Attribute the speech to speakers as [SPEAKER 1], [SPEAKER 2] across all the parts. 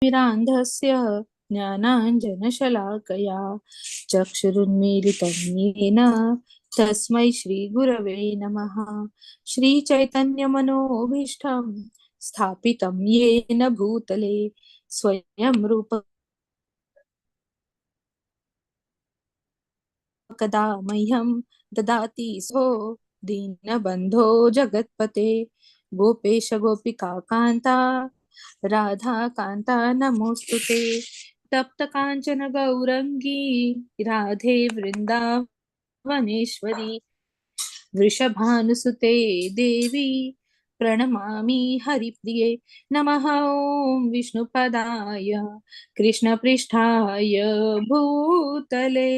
[SPEAKER 1] मिरान्धस्य ज्ञानाञ्जनशलाकया चक्षुरुन्मीलितं येन तस्मै श्रीगुरवे नमः। श्रीचैतन्यमनोभीष्टं स्थापितं येन भूतले स्वयं रूप कदा मह्यं ददाति सो दीनबन्धो जगत्पते। गोपेश गोपिकान्ता राधाकान्ता नमोऽस्तुते। तप्त काञ्चन गौरङ्गी राधे वृन्दावनेश्वरी वृषभानुसुते देवी प्रणमामि हरिप्रिये। नमः ॐ विष्णुपदाय कृष्णपृष्ठाय भूतले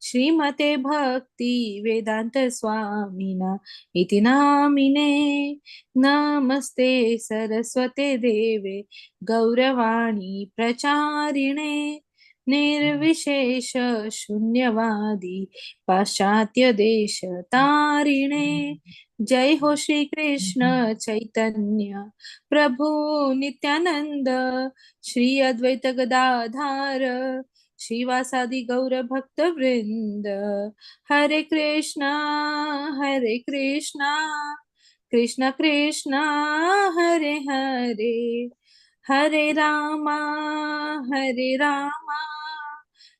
[SPEAKER 1] श्रीमते भक्ति वेदांत स्वामिना इति नामिने। नमस्ते सरस्वते देवे गौरवाणी प्रचारिणे निर्विशेष शून्यवादी पाश्चात्य देश तारिणे। जय हो श्री कृष्ण चैतन्य प्रभु नित्यानंद श्री अद्वैत गदाधार श्रीवासादि गौर भक्त वृंद। हरे कृष्णा कृष्ण कृष्णा हरे हरे हरे रामा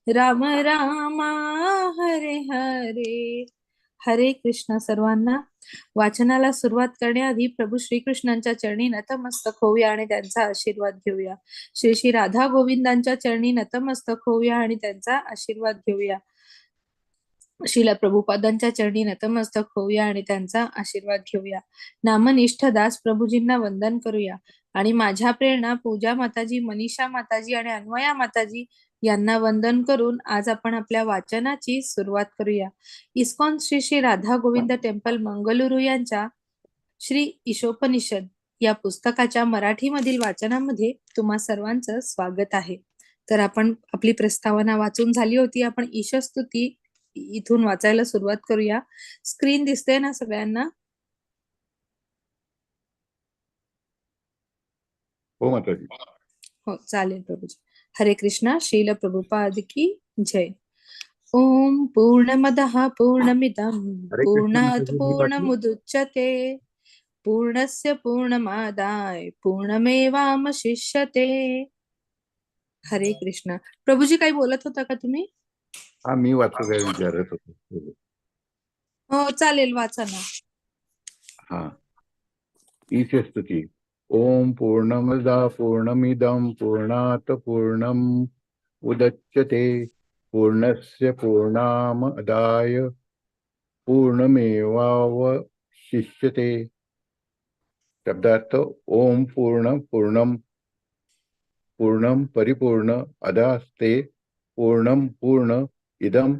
[SPEAKER 1] राम रामा हरे हरे। हरे कृष्ण सर्वांना। वाचनाला सुरुवात करण्याआधी प्रभू श्रीकृष्णांच्या चरणी नतमस्तक होऊया आणि त्यांचा आशीर्वाद घेऊया। श्री श्री राधा गोविंदांच्या चरणी नतमस्तक होऊया आणि त्यांचा आशीर्वाद घेऊया। श्रीला प्रभुपादांच्या चरणी नतमस्तक होऊया आणि त्यांचा आशीर्वाद घेऊया। नामनिष्ठ दास प्रभूजींना वंदन करूया आणि माझ्या प्रेरणा पूजा माताजी, मनीषा माताजी आणि अन्वया माताजी यांना वंदन करून आज आपण आपल्या वाचनाची सुरुवात करूया। इस्कॉन श्री श्री राधा गोविंद टेम्पल मंगलुरू यांच्या श्री ईशोपनिषद या पुस्तकाच्या मराठीमधील वाचनामध्ये तुम्हा सर्वांचं स्वागत आहे। तर आपण आपली प्रस्तावना वाचून झाली होती। आपण ईशस्तुती इथून वाचायला सुरुवात करूया। स्क्रीन दिसते ना सगळ्यांना?
[SPEAKER 2] हो माताजी।
[SPEAKER 1] हो चालेल प्रभूजी। हरे कृष्णा। श्रील प्रभुपाद की जय। ओम पूर्णमदः पूर्णमिदं पूर्णात् पूर्णमुदच्यते पूर्णस्य पूर्णमादाय पूर्णमेवावशिष्यते। हरे कृष्णा। प्रभूजी काही बोलत होता का तुम्ही?
[SPEAKER 2] हा मी वाचू काय विचारत होतो।
[SPEAKER 1] हो चालेल, वाचा ना।
[SPEAKER 2] हा ईशस्तुती। ओम पूर्णमदा पूर्णमिदं पूर्णात् पूर्णम् उदच्यते पूर्णस्य पूर्णमादाय पूर्णमेवावशिष्यते। शब्दार्थ ओम पूर्ण पूर्णम पूर्णम परिपूर्ण अदास्ते पूर्णम पूर्ण इदम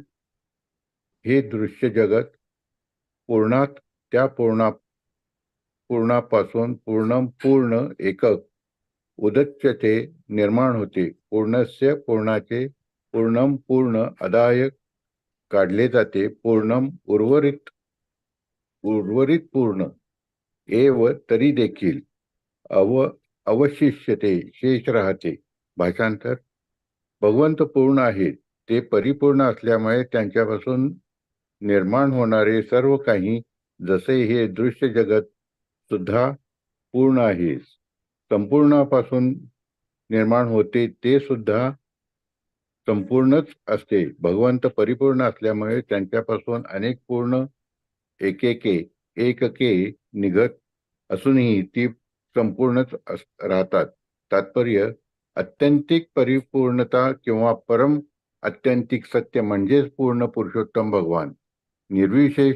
[SPEAKER 2] हे दृश्य जगत पूर्णात त्या पूर्णापासून पूर्णम पूर्ण एकक उदच्यते निर्माण होते पूर्णस्य पूर्णाचे पूर्णम पूर्ण अदाय काढले जाते पूर्णम उर्वरित पूर्ण एव तरी देखील अवशिष्यते शेष राहते। भाषांतर। भगवंत पूर्ण आहेत, ते परिपूर्ण असल्यामुळे त्यांच्यापासून निर्माण होणारे सर्व काही जसे हे दृश्य जगत सुद्धा पूर्ण आहे, संपूर्णापासून निर्माण होते ते सुद्धा संपूर्णच असते। भगवंत परिपूर्ण असल्यामुळे त्यांच्यापासून अनेक पूर्ण एकके निघत असूनही ती संपूर्णच राहतात। तात्पर्य अत्यंतिक परिपूर्णता किंवा परम अत्यंतिक सत्य म्हणजेच पूर्ण पुरुषोत्तम भगवान। निर्विशेष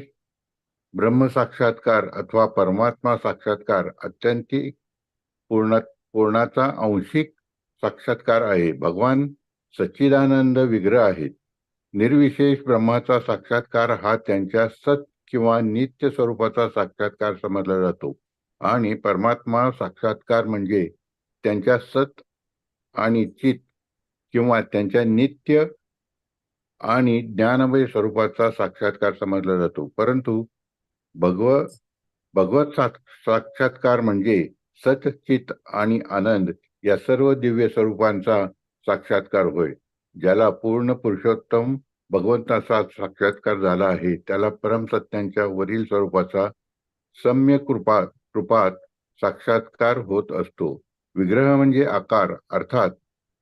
[SPEAKER 2] ब्रह्मसाक्षात्कार अथवा परमात्मा साक्षात्कार अत्यंतिक पूर्णाचा आंशिक साक्षात्कार आहे। भगवान सच्चिदानंद विग्रह आहेत। निर्विशेष ब्रह्माचा साक्षात्कार हा त्यांच्या सत किंवा नित्य स्वरूपाचा साक्षात्कार समजला जातो आणि परमात्मा साक्षात्कार म्हणजे त्यांच्या सत आणि चित किंवा त्यांच्या नित्य आणि ज्ञानमय स्वरूपाचा साक्षात्कार समजला जातो। परंतु भगवत साक्षात्कार म्हणजे सत, चित आणि आनंद या सर्व दिव्य स्वरूपांचा साक्षात्कार होय. ज्याला पूर्ण पुरुषोत्तम भगवंताचा साक्षात्कार झाला आहे त्याला परमसत्यांच्या वरील स्वरूपाचा सम्य कृपात साक्षात्कार होत असतो. विग्रह म्हणजे आकार, अर्थात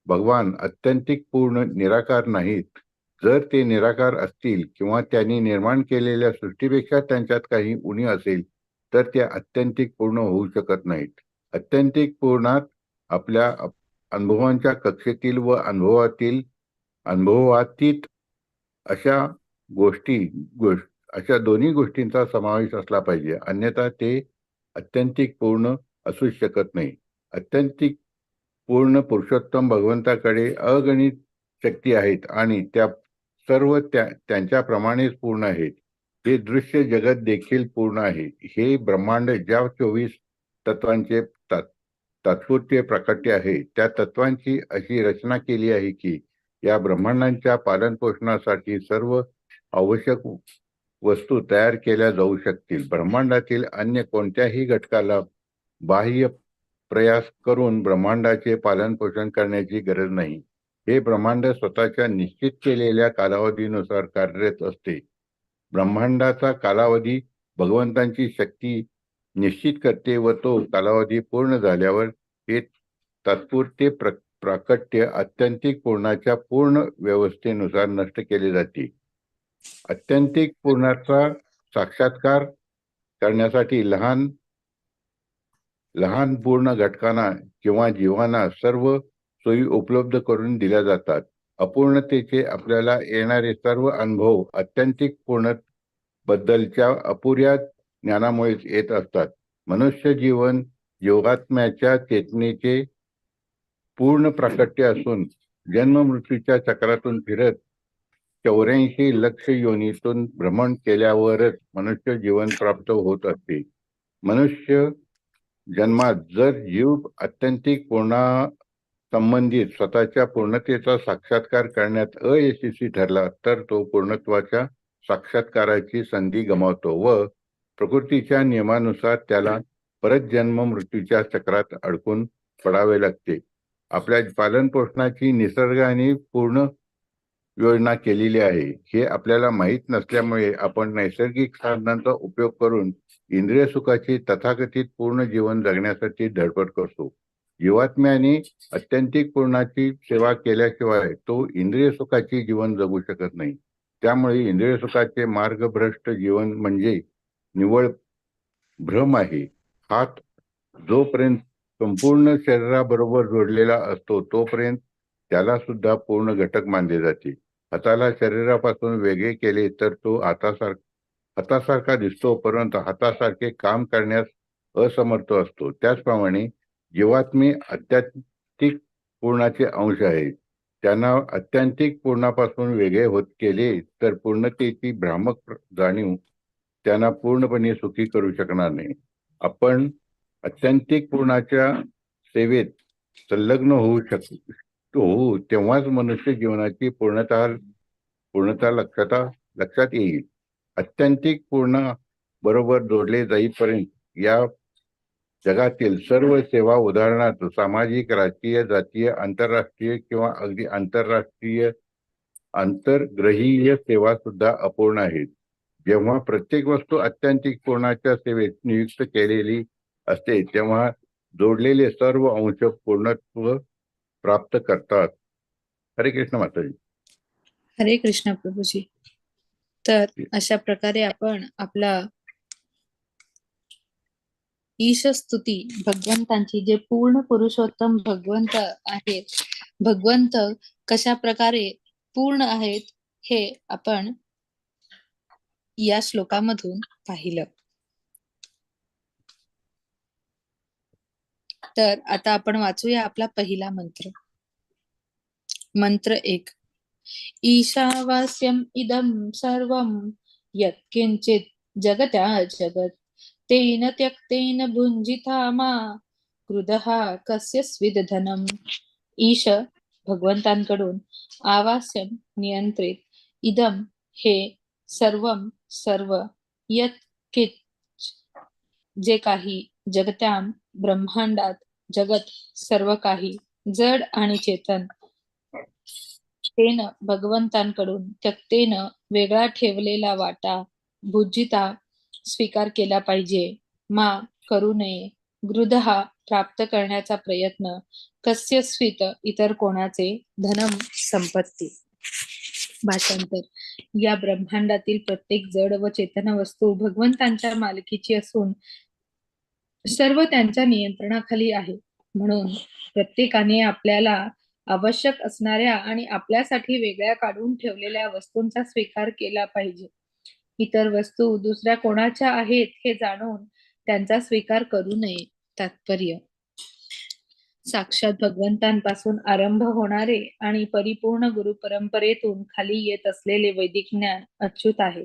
[SPEAKER 2] भगवान अत्यंतिक पूर्ण निराकार नाहीत. जर ते निराकार असतील किंवा त्यांनी निर्माण केलेल्या सृष्टीपेक्षा त्यांच्यात काही उणी असेल तर ते अत्यंतिक पूर्ण होऊ शकत नाहीत. अत्यंतिक पूर्णात आपल्या अनुभवांच्या कक्षेतील व अनुभवातीत अशा अशा दोन्ही गोष्टींचा समावेश असला पाहिजे, अन्यथा ते अत्यंतिक पूर्ण असू शकत नाही. अत्यंतिक पूर्ण पुरुषोत्तम भगवंताकडे अगणित शक्ती आहेत आणि त्या सर्व त्यांच्याप्रमाणेच पूर्ण आहेत. हे दृश्य जगत देखील पूर्ण आहे. हे ब्रह्मांड ज्या 24 तत्वांचे तात्पुरते प्राकट्य आहे त्या तत्वांची अशी रचना केली आहे की या ब्रह्मांडांच्या पालनपोषणासाठी सर्व आवश्यक वस्तू तयार केल्या जाऊ शकतील. ब्रह्मांडातील अन्य कोणत्याही घटकाला बाह्य प्रयास करून ब्रह्मांडाचे पालनपोषण करण्याची गरज नाही. हे ब्रह्मांड स्वतःच्या निश्चित केलेल्या कालावधीनुसार कार्यरत असते. ब्रह्मांडाचा कालावधी भगवंतांची शक्ती निश्चित करते व तो कालावधी पूर्ण झाल्यावर हे तात्पुरते प्राकट्य अत्यंतिक पूर्णाच्या पूर्ण व्यवस्थेनुसार नष्ट केले जाते. अत्यंतिक पूर्णाचा साक्षात्कार करण्यासाठी लहान पूर्ण घटकांना किंवा जीवांना सर्व सोयी उपलब्ध करून दिल्या जातात. अपूर्णतेचे आपल्याला येणारे सर्व अनुभव अत्यंतिक पूर्ण बद्दलच्या अपुऱ्या ज्ञानामुळेच येत असतात. मनुष्य जीवन योगात्म्याच्या चेतनेचे पूर्ण प्राकट्य असून जन्म मृत्यूच्या चक्रातून फिरत 84 लक्ष योनीतून भ्रमण केल्यावरच मनुष्य जीवन प्राप्त होत असते. मनुष्य जन्मात जर जीव अत्यंतिक पूर्णा संबंधित स्वतःच्या पूर्णतेचा साक्षात्कार करण्यात अयशस्वी ठरला तर तो पूर्णत्वाच्या साक्षात्काराची संधी गमावतो व प्रकृतीच्या नियमानुसार त्याला परत जन्म मृत्यूच्या चक्रात अडकून पडावे लागते. आपल्या पालन पोषणाची निसर्गाने पूर्ण योजना केलेली आहे हे आपल्याला माहीत नसल्यामुळे आपण नैसर्गिक साधनांचा उपयोग करून इंद्रिय सुखाची तथाकथित पूर्ण जीवन जगण्यासाठी धडपड करतो. जीवात्म्याने अत्यंतिक पूर्णाची सेवा केल्याशिवाय तो इंद्रिय सुखाची जीवन जगू शकत नाही. त्यामुळे इंद्रिय सुखाचे मार्गभ्रष्ट जीवन म्हणजे निव्वळ भ्रम आहे. हात जोपर्यंत संपूर्ण शरीराबरोबर जोडलेला असतो तोपर्यंत त्याला सुद्धा पूर्ण घटक मानले जाते. हाताला शरीरापासून वेगळे केले तर तो हातासारखा दिसतो, परंतु हातासारखे काम करण्यास असमर्थ असतो. त्याचप्रमाणे जीवात्मे अत्यांतिक पूर्णाचे अंश आहेत. त्यांना अत्यांतिक पूर्णापासून वेगळे होत केले तर पूर्णतेची भ्रामक जाणीव त्यांना पूर्णपणे सुखी करू शकणार नाही. आपण अत्यांतिक पूर्णाच्या सेवेत संलग्न होऊ शकतो तेव्हाच मनुष्य जीवनाची पूर्णता लक्षात येईल. अत्यांतिक पूर्ण बरोबर जोडले जाईपर्यंत या जगातील सर्व सेवा, उदाहरणार्थ सामाजिक, राजकीय, जातीय, आंतरराष्ट्रीय किंवा अगदी आंतरग्रहीय सेवा सुद्धा अपूर्ण आहेत. जेव्हा प्रत्येक वस्तू अत्यांतिक पूर्णाच्या सेवेत नियुक्त केलेली असते तेव्हा जोडलेले सर्व अंश पूर्णत्व प्राप्त करतात. हरे कृष्ण माताजी.
[SPEAKER 1] हरे कृष्ण प्रभूजी. तर अशा प्रकारे आपण आपला ईश स्तुती भगवंतांची, जे पूर्ण पुरुषोत्तम भगवंत आहेत, भगवंत कशा प्रकारे पूर्ण आहेत हे आपण या श्लोकामधून पाहिलं. तर आता आपण वाचूया आपला पहिला मंत्र. मंत्र 1. ईशावास्यम इदं सर्वं यत्किंचित जगत्या जगत् तेन त्यक्तेन भुंजिता मा क्रुधः कस्य स्विदधनम्. ईश भगवंतांकडून, आवास्यम नियंत्रित, इदम हे, सर्वम सर्व, यत्किंच जे काही, जगत्याम ब्रह्मांडात, जगत सर्व काही जड आणि चेतन तेन भगवंतांकडून त्यक्तेन वेगळा ठेवलेला वाटा भुजिता स्वीकार केला पाहिजे. मा करू नये. गृधहा प्राप्त करण्याचा प्रयत्न कस्यस्वित इतर कोणाचे धनम संपत्ती. भाषांतर. या ब्रह्मांडातील प्रत्येक जड व चेतन वस्तू भगवंतांच्या मालकीची असून सर्व त्यांच्या नियंत्रणाखाली आहे. म्हणून प्रत्येकाने आपल्याला आवश्यक असणाऱ्या आणि आपल्यासाठी वेगळ्या काढून ठेवलेल्या वस्तूंचा स्वीकार केला पाहिजे. इतर वस्तू दुसऱ्या कोणाच्या आहेत हे जाणून त्यांचा स्वीकार करू नये. तात्पर्य. साक्षात भगवंतांपासून आरंभ होणारे आणि परिपूर्ण गुरु परंपरेतून खाली येत असलेले वैदिक ज्ञान अच्युत आहे.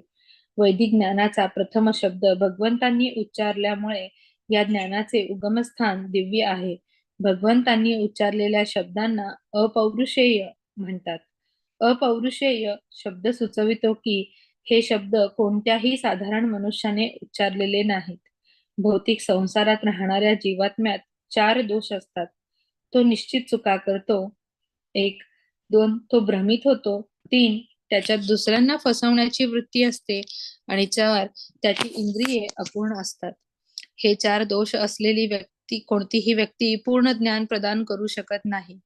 [SPEAKER 1] वैदिक ज्ञानाचा प्रथम शब्द भगवंतांनी उच्चारल्यामुळे या ज्ञानाचे उगमस्थान दिव्य आहे. भगवंतांनी उच्चारलेल्या शब्दांना अपौरुषेय म्हणतात. अपौरुषेय शब्द सुचवितो की हे शब्द कोणत्याही साधारण मनुष्याने उच्चारलेले नाहीत. भौतिक संसारात राहणाऱ्या जीवात्म्यात 4 दोष असतात. तो निश्चित चुका करतो. 1. 2. तो भ्रमित होतो. 3. त्याच्यात दुसऱ्यांना फसवण्याची वृत्ती असते. आणि 4. त्याची इंद्रिये अपूर्ण असतात. हे 4 दोष असलेली कोणतीही व्यक्ती पूर्ण ज्ञान प्रदान करू शकत नाही.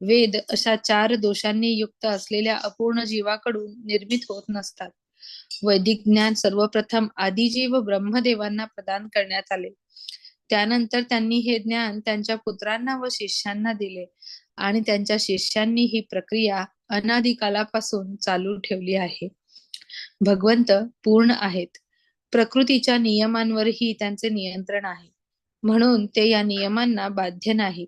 [SPEAKER 1] वेद अशा 4 दोषांनी युक्त असलेल्या अपूर्ण जीवाकडून निर्मित होत नसतात. वैदिक ज्ञान सर्वप्रथम आदिजीव ब्रह्मदेवांना प्रदान करण्यात आले. त्यानंतर त्यांनी हे ज्ञान त्यांच्या पुत्रांना व शिष्यांना दिले आणि त्यांच्या शिष्यांनी ही प्रक्रिया अनादिकालापासून चालू ठेवली आहे. भगवंत पूर्ण आहेत. प्रकृतीच्या नियमांवरही त्यांचे नियंत्रण आहे. म्हणून ते या नियमांना बाध्य नाहीत.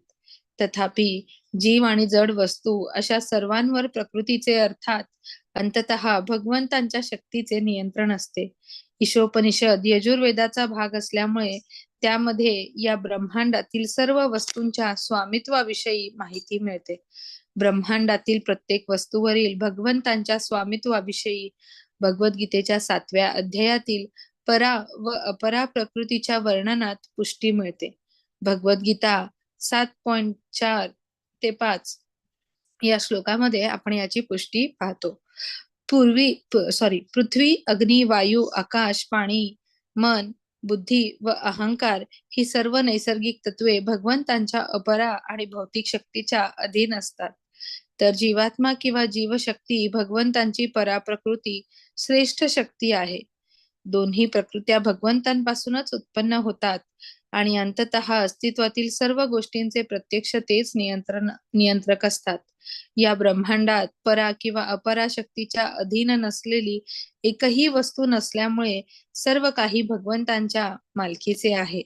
[SPEAKER 1] तथापि जीव आणि जड वस्तू अशा सर्वांवर प्रकृतीचे अर्थात अंततः भगवंतांच्या शक्तीचे नियंत्रण असते. ईशोपनिषद यजुर्वेदाचा भाग असल्यामुळे त्यामध्ये या ब्रह्मांडातील सर्व वस्तूंच्या स्वामित्वाविषयी माहिती मिळते. ब्रह्मांडातील प्रत्येक वस्तूवरील भगवंतांच्या स्वामित्वाविषयी भगवद्गीतेच्या 7व्या अध्यायातील परा व अपरा प्रकृतीच्या वर्णनात पुष्टी मिळते. भगवद्गीता 7.4 ते 5 या श्लोकामध्ये आपण याची पुष्टी पाहतो. पृथ्वी, अग्नी, वायू, आकाश, पाणी, मन, बुद्धी व अहंकार ही सर्व नैसर्गिक तत्वे भगवंतांच्या अपरा आणि भौतिक शक्तीच्या अधीन असतात. तर जीवात्मा किंवा जीवशक्ती भगवंतांची पराप्रकृती श्रेष्ठ शक्ती आहे. दोन्ही प्रकृत्या भगवंतांपासूनच उत्पन्न होतात आणि अंततः अस्तित्वातील सर्व गोष्टींचे प्रत्यक्ष तेच नियंत्रक असतात. या ब्रह्मांडात परा किंवा अपरा शक्तीच्या अधीन नसलेली एकही वस्तू नसल्यामुळे सर्व काही भगवंतांच्या मालकीचे आहे.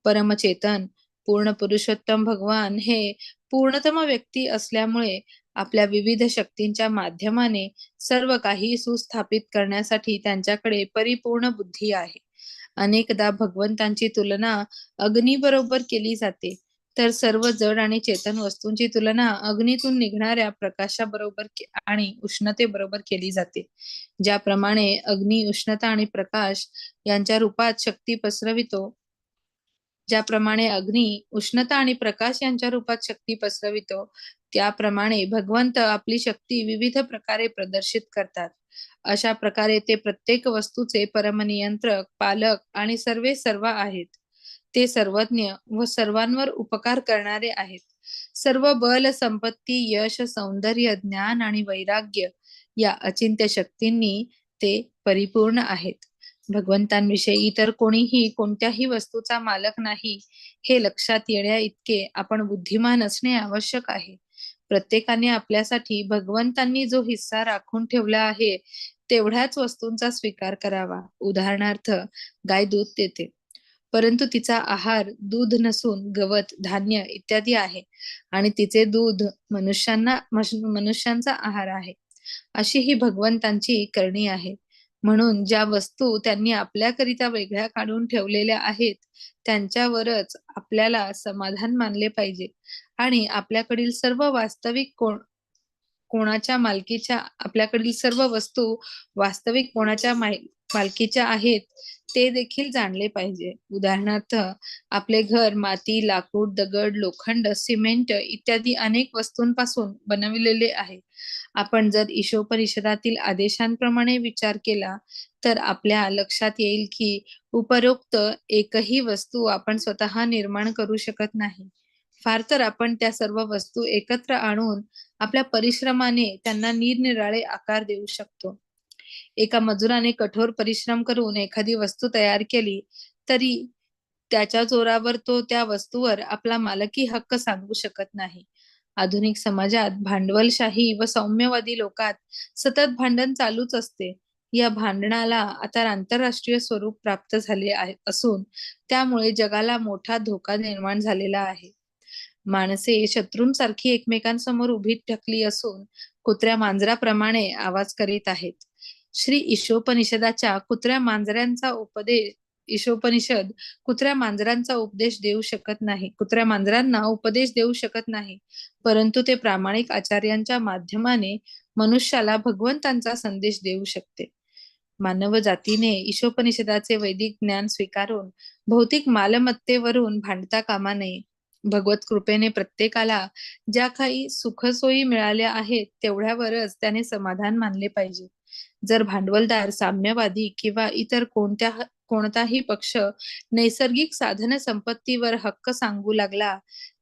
[SPEAKER 1] परमचेतन पूर्ण पुरुषोत्तम भगवान हे पूर्णतम व्यक्ती असल्यामुळे आपल्या विविध शक्तींच्या माध्यमाने सर्व काही सुस्थापित करण्यासाठी त्यांच्याकडे परिपूर्ण बुद्धी आहे. अनेकदा भगवंतांची तुलना अग्नीबरोबर केली जाते, तर सर्व जड आणि चेतन वस्तूंची तुलना अग्नीतून निघणाऱ्या प्रकाशाबरोबर आणि उष्णतेबरोबर केली जाते. ज्याप्रमाणे अग्नी उष्णता आणि प्रकाश यांच्या रूपात शक्ती पसरवितो, त्याप्रमाणे भगवंत आपली शक्ती विविध प्रकारे प्रदर्शित करतात. अशा प्रकारे ते प्रत्येक वस्तूचे परमनियंत्रक, पालक आणि सर्वेसर्वा आहेत. ते सर्वज्ञ व सर्वांवर उपकार करणारे आहेत. सर्व बल, संपत्ती, यश, सौंदर्य, ज्ञान आणि वैराग्य या अचिंत्य शक्तींनी ते परिपूर्ण आहेत. भगवंतांविषयी इतर कोणीही कोणत्याही वस्तूचा मालक नाही हे लक्षात येण्या इतके आपण बुद्धिमान असणे आवश्यक आहे. प्रत्येकाने आपल्यासाठी भगवंतांनी जो हिस्सा राखून ठेवला आहे तेवढ्याच वस्तूंचा स्वीकार करावा. उदाहरणार्थ, गाय दूध देते, परंतु तिचा आहार दूध नसून गवत, धान्य इत्यादी आहे आणि तिचे दूध मनुष्यांचा आहार आहे. अशी ही भगवंतांची करणी आहे. म्हणून ज्या वस्तू त्यांनी आपल्याकरिता वेगळ्या काढून ठेवलेल्या आहेत त्यांच्यावरच आपल्याला समाधान मानले पाहिजे आणि आपल्याकडील सर्व वस्तू वास्तविक कोणाच्या मालकीच्या आहेत ते देखील जाणले पाहिजे. उदाहरणार्थ, आपले घर माती, लाकूड, दगड, लोखंड, सिमेंट इत्यादी अनेक वस्तूंपासून बनविलेले आहे. आपण जर ईशोपनिषदातील आदेशांप्रमाणे विचार केला तर आपल्या लक्षात येईल की उपरोक्त एकही वस्तू आपण स्वतः निर्माण करू शकत नाही. फार तर आपण त्या सर्व वस्तू एकत्र आणून आपल्या परिश्रमाने त्यांना निरनिराळे आकार देऊ शकतो. एका मजुराने कठोर परिश्रम करून एखादी वस्तू तयार केली तरी त्याच्या जोरावर तो त्या वस्तूवर आपला मालकी हक्क सांगू शकत नाही. आधुनिक समाजात भांडवलशाही व सौम्यवादी लोकात सतत भांडण चालूच असते. या भांडणाला आता आंतरराष्ट्रीय स्वरूप प्राप्त झाले असून त्यामुळे जगाला मोठा धोका निर्माण झालेला आहे. माणसे शत्रूंसारखी एकमेकांसमोर उभी ठाकली असून कुत्र्या मांजराप्रमाणे आवाज करीत आहेत. श्री ईशोपनिषदाच्या ईशोपनिषद कुत्र्या मांजरांचा उपदेश देऊ शकत नाही, कुत्र्या मांजरांना उपदेश देऊ शकत नाही, परंतु ते प्रामाणिक आचार्यांच्या माध्यमाने मनुष्याला भगवंतांचा संदेश देऊ शकते. मानव जातीने ईशोपनिषदाचे वैदिक ज्ञान स्वीकारून भौतिक मालमत्तेवरून भांडता कामा नये. भगवत कृपेने प्रत्येकाला ज्या काही सुखसोयी मिळाल्या आहेत तेवढ्यावरच त्याने समाधान मानले पाहिजे. जर भांडवलदार, साम्यवादी किंवा इतर कोणताही पक्ष नैसर्गिक साधन संपत्तीवर हक्क सांगू लागला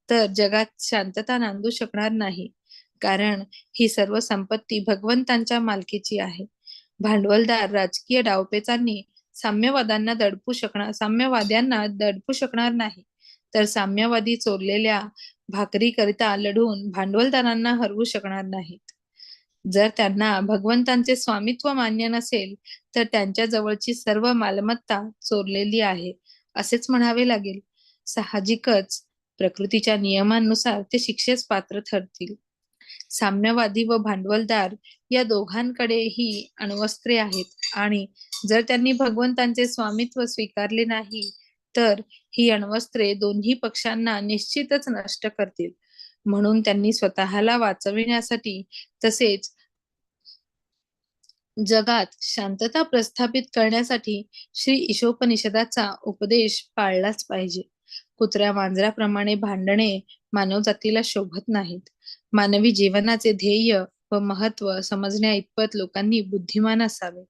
[SPEAKER 1] तर जगात शांतता नांदू शकणार नाही, कारण ही सर्व संपत्ती भगवंतांच्या मालकीची आहे. भांडवलदार राजकीय डावपेचांनी साम्यवाद्यांना दडपू शकणार नाही, तर साम्यवादी चोरलेल्या भाकरीकरिता लढून भांडवलदारांना हरवू शकणार नाहीत. जर त्यांना भगवंतांचे स्वामित्व मान्य नसेल तर त्यांच्या जवळची सर्व मालमत्ता चोरलेली आहे असेच म्हणावे लागेल. साहजिकच प्रकृतीच्या नियमांनुसार ते शिक्षेस पात्र ठरतील. साम्यवादी व भांडवलदार या दोघांकडेही अण्वस्त्रे आहेत आणि जर त्यांनी भगवंतांचे स्वामित्व स्वीकारले नाही तर ही अण्वस्त्रे दोन्ही पक्षांना निश्चितच नष्ट करतील. म्हणून त्यांनी स्वतःला वाचविण्यासाठी तसेच जगात शांतता प्रस्थापित करण्यासाठी श्री ईशोपनिषदाचा उपदेश पाळलाच पाहिजे. कुत्र्या मांजराप्रमाणे भांडणे मानव जातीला शोभत नाहीत. मानवी जीवनाचे ध्येय व महत्व समजण्या इतपत लोकांनी बुद्धिमान असावे.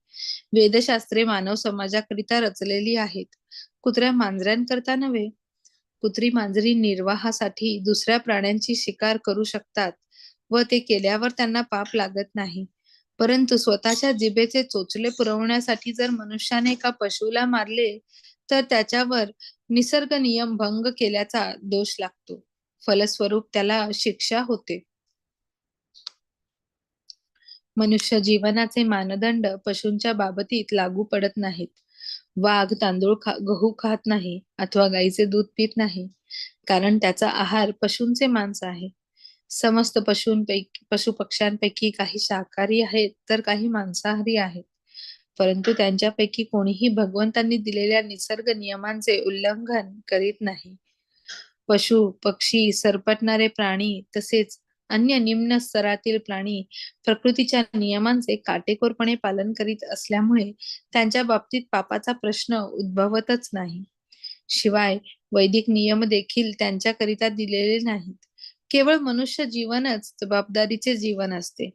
[SPEAKER 1] वेदशास्त्रे मानव समाजाकरिता रचलेली आहेत, कुत्र्या मांजरांकरता नव्हे. कुत्री मांजरी निर्वाहासाठी दुसऱ्या प्राण्यांची शिकार करू शकतात व ते केल्यावर त्यांना पाप लागत नाही, परंतु स्वतःच्या जिभेचे चोचले पुरवण्यासाठी जर मनुष्याने एका पशुला मारले तर त्याच्यावर निसर्ग नियम भंग केल्याचा दोष लागतो. फलस्वरूप त्याला शिक्षा होते. मनुष्य जीवनाचे मानदंड पशूंच्या बाबतीत लागू पडत नाहीत. वाघ गहू खात नाही अथवा गाईचे दूध पित नाही, कारण त्याचा आहार पशूंचे मांस आहे. समस्त पशु पक्ष्यांपैकी काही शाकाहारी आहेत तर काही मांसाहारी आहेत, परंतु त्यांच्यापैकी कोणीही भगवंतांनी दिलेल्या निसर्ग नियमांचे उल्लंघन करीत नाही. पशु, पक्षी, सरपटणारे प्राणी तसेच अन्य निम्न स्तरातील प्राणी प्रकृतीच्या नियमांचे काटेकोरपणे पालन करीत असल्यामुळे त्यांच्या बाबतीत पापाचा प्रश्न उद्भवतच नाही. शिवाय वैदिक नियम देखील त्यांच्याकरिता दिलेले नाहीत. केवळ मनुष्य जीवनच जबाबदारीचे जीवन असते.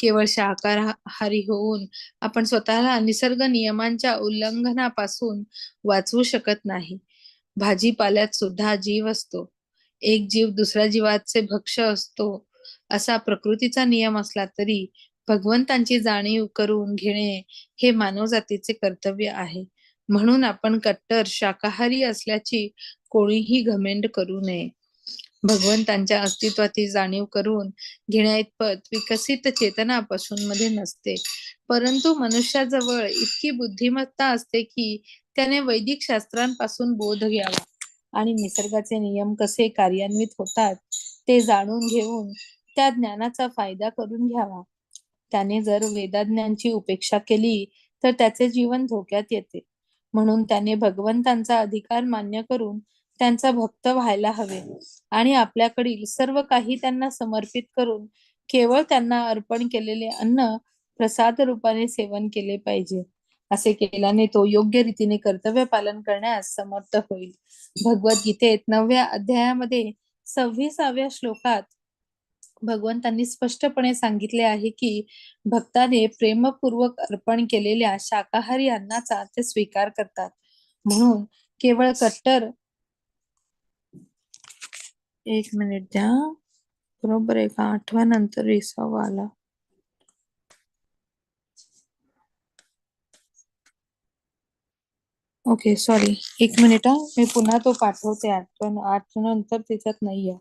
[SPEAKER 1] केवळ शाकाहारी होऊन आपण स्वतःला निसर्ग नियमांच्या उल्लंघनापासून वाचवू शकत नाही. भाजीपाल्यात सुद्धा जीव असतो. एक जीव दुसऱ्या जीवाचे भक्ष असतो असा प्रकृतीचा नियम असला तरी भगवंतांची जाणीव करून घेणे हे मानवजातीचे कर्तव्य आहे. म्हणून आपण कट्टर शाकाहारी असल्याची कोणीही घमेंड करू नये. भगवंतांच्या अस्तित्वाची जाणीव करून घेण्याइतपत विकसित चेतना पशूंमध्ये नसते, परंतु मनुष्याजवळ इतकी बुद्धिमत्ता असते की त्याने वैदिक शास्त्रांपासून बोध घ्यावा आणि निसर्गाचे नियम कसे कार्यान्वित होतात ते जाणून घेऊन त्या ज्ञानाचा फायदा करून घ्यावा. त्याने जर वेदाज्ञांची उपेक्षा केली तर त्याचे जीवन धोक्यात येते. म्हणून त्याने भगवंतांचा अधिकार मान्य करून त्यांचा भक्त व्हायला हवे आणि आपल्याकडील सर्व काही त्यांना समर्पित करून केवळ त्यांना अर्पण केलेले अन्न प्रसाद रूपाने सेवन केले पाहिजे. असे केल्याने तो योग्य रीतीने कर्तव्य पालन करण्यास समर्थ होईल. भगवद्गीतेत 9व्या अध्यायामध्ये 26व्या श्लोकात भगवंतांनी स्पष्टपणे सांगितले आहे की भक्ताने प्रेमपूर्वक अर्पण केलेल्या शाकाहारी अन्नाचा ते स्वीकार करतात. म्हणून केवळ कट्टर, एक मिनिट द्या, बरोबर आहे का? 8व्या नंतर 20वा आला. ओके, सॉरी, एक मिनिट हा, मी पुन्हा तो पाठवते. 8 नंतर त्याच्यात नाहीये.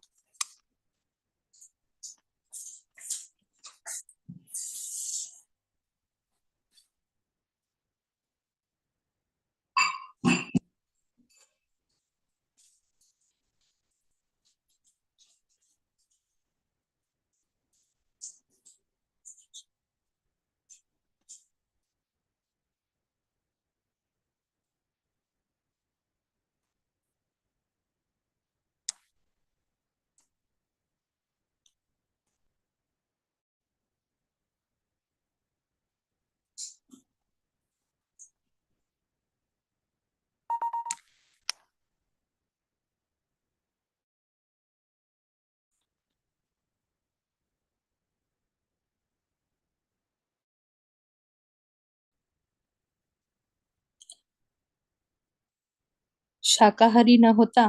[SPEAKER 1] शाकाहारी न होता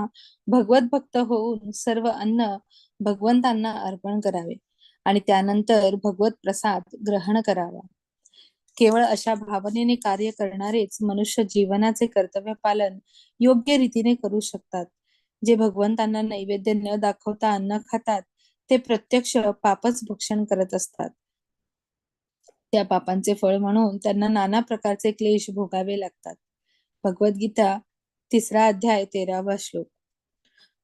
[SPEAKER 1] भगवत भक्त होऊन सर्व अन्न भगवंतांना अर्पण करावे आणि त्यानंतर भगवत प्रसाद ग्रहण करावा. केवळ अशा भावनेने कार्य करणारेच मनुष्य जीवनाचे कर्तव्य पालन योग्य रीतीने करू शकतात. जे भगवंतांना नैवेद्य न दाखवता अन्न खातात ते प्रत्यक्ष पापच भक्षण करत असतात. त्या पापांचे फळ म्हणून त्यांना नाना प्रकारचे क्लेश भोगावे लागतात. भगवद्गीता 3रा अध्याय 13वा श्लोक.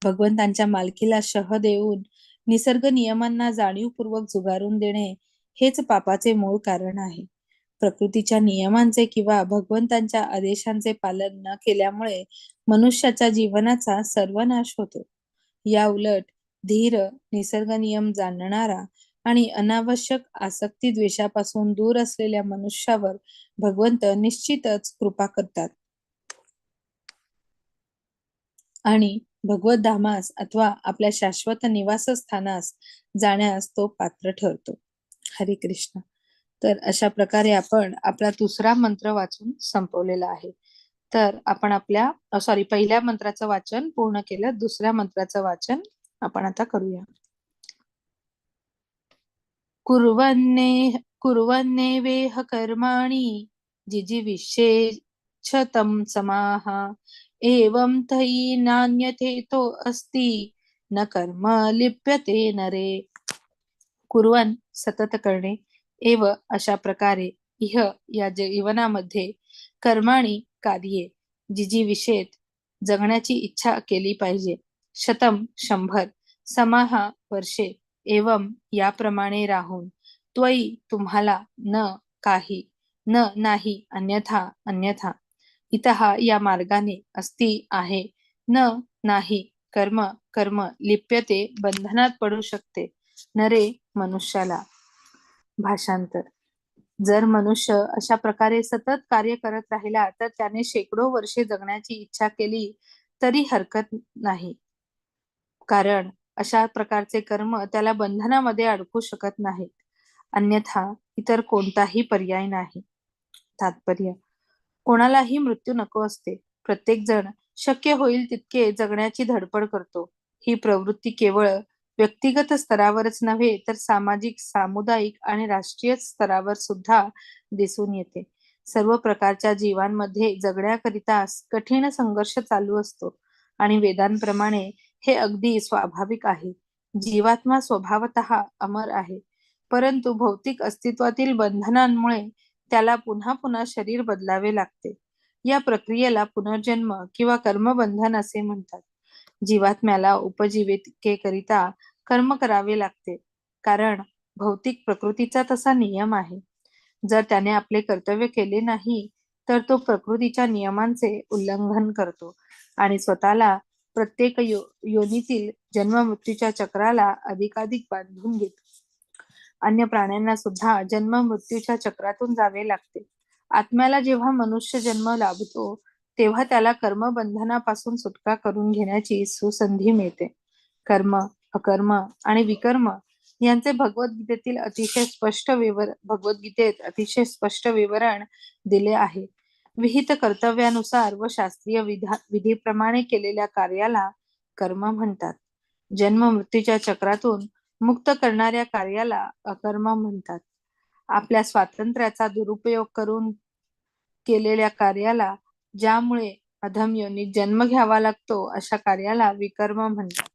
[SPEAKER 1] भगवंतांच्या मालकीला शह देऊन निसर्ग नियमांना जाणीवपूर्वक झुगारून देणे हेच पापाचे मूळ कारण आहे. प्रकृतीच्या नियमांचे किंवा भगवंतांच्या आदेशांचे पालन न केल्यामुळे मनुष्याच्या जीवनाचा सर्वनाश होतो. या उलट धीर, निसर्ग नियम जाणणारा आणि अनावश्यक आसक्ती द्वेषापासून दूर असलेल्या मनुष्यावर भगवंत निश्चितच कृपा करतात आणि भगवत धामास अथवा आपल्या शाश्वत निवासस्थानास जाण्यास तो पात्र ठरतो. हरे कृष्ण. तर अशा प्रकारे आपण आपला 2रा मंत्र वाचून संपवलेला आहे. तर आपण आपल्या पहिल्या मंत्राचं वाचन पूर्ण केलं. 2ऱ्या मंत्राचं वाचन आपण आता करूया. कुर्वन्नेवेह कर्माणि जिजीविषेच्छतं समाः एवं तयि नान्यथेतो अस्ति न कर्म लिप्यते नरे. कुर्वन् सतत करणे, एव अशा प्रकारे, इह या जीवनामध्ये, कर्माणी कार्ये, जिजीविषेत जगण्याची इच्छा केली पाहिजे, शतम 100, समाहा वर्षे, एवं याप्रमाणे राहून, त्वयि तुम्हाला, न काही, न नाही, अन्यथा अन्यथा, इतः या मार्गाने, अस्ति आहे, न नाही, कर्म कर्म, लिप्यते बंधनात पडू शकते, नरे मनुष्याला. भाषांतर. जर मनुष्य अशा प्रकारे सतत कार्य करत राहिला तर त्याने शेकडो वर्षे जगण्याची इच्छा केली तरी हरकत नाही, कारण अशा प्रकारचे कर्म त्याला बंधनामध्ये अडकू शकत नाहीत, अन्यथा इतर कोणताही पर्याय नाही. तात्पर्य. कोणालाही मृत्यू नको असते. प्रत्येक जण शक्य होईल तितके जगण्याची धडपड करतो. ही प्रवृत्ती केवळ व्यक्तिगत स्तरावरच नव्हे तर सामाजिक, सामुदायिक आणि राष्ट्रीय स्तरावर सुद्धा दिसून येते. सर्व प्रकारच्या जीवांमध्ये जगण्याकरिता कठीण संघर्ष चालू असतो आणि वेदांप्रमाणे हे अगदी स्वाभाविक आहे. जीवात्मा स्वभावतः अमर आहे, परंतु भौतिक अस्तित्वातील बंधनांमुळे त्याला पुन्हा पुन्हा शरीर बदलावे लागते. या प्रक्रियेला पुनर्जन्म किंवा कर्मबंधन असे म्हणतात. जीवात्म्याला उपजीविकेकरिता कर्म करावे लागते, कारण भौतिक प्रकृतीचा तसा नियम आहे. जर त्याने आपले कर्तव्य केले नाही तर तो प्रकृतीच्या नियमांचे उल्लंघन करतो आणि स्वतःला प्रत्येक योनीतील जन्म मृत्यूच्या चक्राला अधिकाधिक बांधून घेतो. अन्य प्राण्यांना सुद्धा जन्म मृत्यूच्या चक्रातून जावे लागते. आत्म्याला जेव्हा मनुष्य जन्म लाभतो तेव्हा त्याला कर्मबंधनापासून सुटका करून घेण्याची सुसंधी मिळते. कर्म, अकर्म आणि विकर्म यांचे भगवद्गीतेत अतिशय स्पष्ट विवरण दिले आहे. विहित कर्तव्यानुसार व शास्त्रीय विधीप्रमाणे केलेल्या कार्याला कर्म म्हणतात. जन्म मृत्यूच्या चक्रातून मुक्त करणाऱ्या कार्याला अकर्म म्हणतात. आपल्या स्वातंत्र्याचा दुरुपयोग करून केलेल्या कार्याला, ज्यामुळे अधम योनीत जन्म घ्यावा लागतो, अशा कार्याला विकर्म म्हणतात.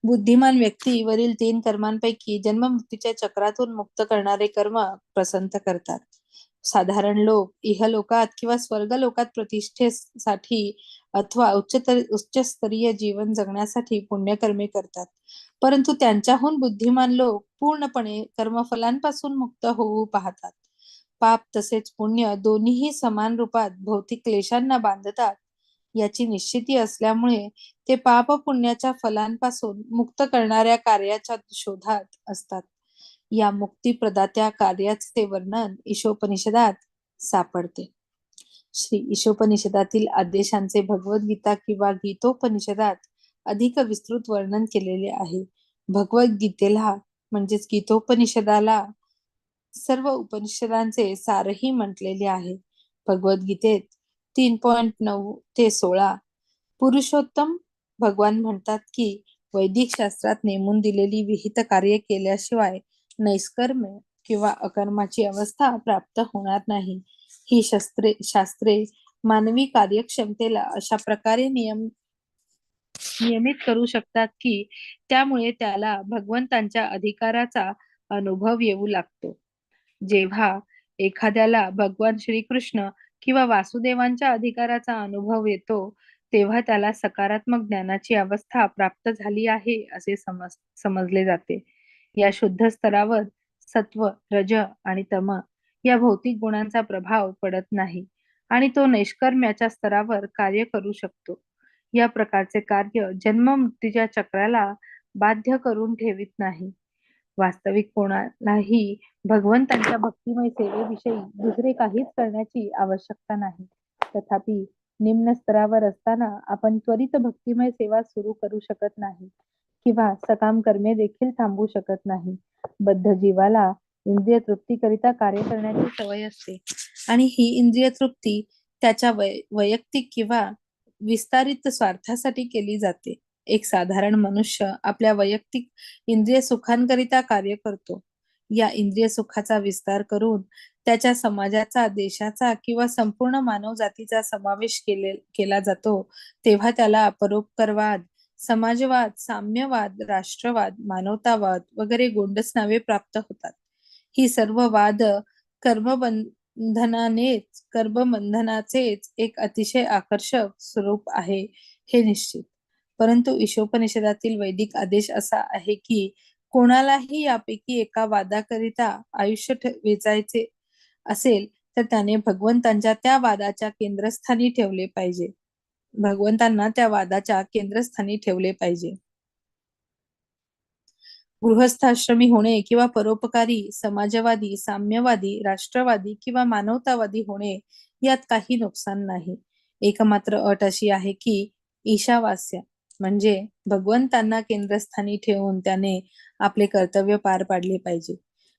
[SPEAKER 1] बुद्धिमान व्यक्ती वरील 3 कर्मांपैकी जन्म मृत्यूच्या चक्रातून मुक्त करणारे कर्म पसंत करतात. साधारण लोक इहलोकात किंवा स्वर्गलोकात प्रतिष्ठेसाठी अथवा उच्चस्तरीय जीवन जगण्यासाठी पुण्यकर्मे करतात. परंतु त्यांच्याहून बुद्धिमान लोक पूर्णपणे कर्मफलांपासून मुक्त होऊ पाहतात. पाप तसेच पुण्य दोन्हीही समान रूपात भौतिक क्लेशांना बांधतात याची निश्चिती असल्यामुळे ते पाप पुण्याच्या फलांपासून मुक्त करणाऱ्या कार्याच्या शोधात असतात. या मुक्तीप्रदात्या कार्याचे वर्णन ईशोपनिषदात सापडते. श्री ईशोपनिषदातील आदेशांचे भगवद्गीता किंवा गीतोपनिषदात अधिक विस्तृत वर्णन केलेले आहे. भगवद्गीतेला म्हणजेच गीतोपनिषदाला सर्व उपनिषदांचे सारही म्हटलेले आहे. भगवद्गीतेत 3.9 ते 16 पुरुषोत्तम भगवान म्हणतात की वैदिक शास्त्रात नेमून दिलेली विहित कार्य केल्याशिवाय नैष्कर्म्य किंवा अकर्माची अवस्था प्राप्त होणार नाही. ही शास्त्रे मानवी कार्यक्षमतेला अशा प्रकारे नियमित करू शकतात की त्यामुळे त्याला भगवंतांच्या अधिकाराचा अनुभव येऊ लागतो. जेव्हा एखाद्याला भगवान श्रीकृष्ण किंवा वासुदेवांच्या अधिकाराचा अनुभव येतो तेव्हा त्याला सकारात्मक ज्ञानाची अवस्था प्राप्त झाली आहे असे समजले जाते. या शुद्ध स्तरावर सत्व, रज आणि तम या भौतिक गुणांचा प्रभाव पडत नाही आणि तो नैष्कर्म्याच्या स्तरावर कार्य करू शकतो. या प्रकारचे कार्य जन्म मृत्यूच्या चक्राला बाध्य करून ठेवित नाही. वास्तविक कोणालाही भगवंतांच्या भक्तिमय सेवेविषयी दुसरे काहीच करण्याची आवश्यकता नाही. तथापि निम्न स्तरावर असताना आपण त्वरित भक्तिमय सेवा सुरू करू शकत नाही किंवा सकाम कर्मे देखील थांबवू शकत नाही. बद्ध जीवाला इंद्रिय तृप्तीकरिता कार्य करण्याची सवय असते आणि ही इंद्रिय तृप्ती त्याच्या वैयक्तिक किंवा विस्तारित स्वार्थासाठी केली जाते. एक साधारण मनुष्य आपल्या वैयक्तिक इंद्रिय सुखांकरिता कार्य करतो. या इंद्रिय सुखाचा विस्तार करून त्याच्या समाजाचा, देशाचा किंवा संपूर्ण मानव जातीचा समावेश केला जातो तेव्हा त्याला परोपकारवाद, समाजवाद, साम्यवाद, राष्ट्रवाद, मानवतावाद वगैरे गोंडस नावे प्राप्त होतात. ही सर्व वाद कर्मबंधनाचेच एक अतिशय आकर्षक स्वरूप आहे हे निश्चित. परंतु ईशोपनिषदातील वैदिक आदेश असा आहे की कोणालाही यापैकी एका वादाकरिता आयुष्य वेचायचे असेल तर त्याने भगवंतांच्या त्या वादाच्या केंद्रस्थानी ठेवले पाहिजे. भगवंतांना त्या वादाच्या केंद्रस्थानी ठेवले पाहिजे. गृहस्थाश्रमी होणे किंवा परोपकारी, समाजवादी, साम्यवादी, राष्ट्रवादी किंवा मानवतावादी होणे यात काही नुकसान नाही. एकमात्र अट अशी आहे की ईशावास्य म्हणजे भगवंतांना केंद्रस्थानी ठेवून त्याने आपले कर्तव्य पार पाडले पाहिजे.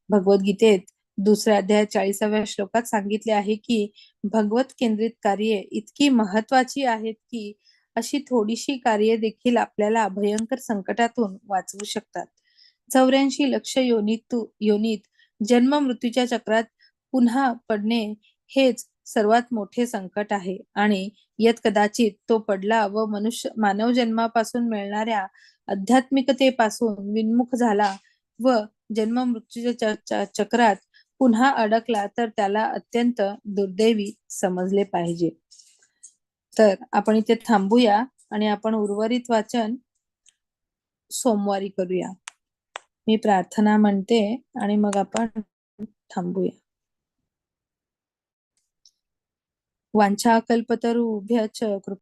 [SPEAKER 1] भगवद्गीतेत 2 अध्याय 40व्या श्लोकात सांगितले आहे की भगवत केंद्रित कार्ये इतकी महत्वाची आहेत की अशी थोडीशी कार्ये देखील आपल्याला भयंकर संकटातून वाचवू शकतात. 84 लक्ष योनीत जन्म मृत्यूच्या चक्रात पुन्हा पडणे हेच सर्वात मोठे संकट आहे आणि यत कदाचित तो पडला व मानव जन्मापासून मिळणाऱ्या आध्यात्मिकतेपासून विन्मुख झाला व जन्म मृत्यूच्या चक्रात पुन्हा अडकला तर त्याला अत्यंत दुर्दैवी समजले पाहिजे. तर आपण इथे थांबूया आणि आपण उर्वरित वाचन सोमवारी करूया. मी प्रार्थना म्हणते आणि मग आपण थांबूया. वांछा कल्पतरुभ्यश्च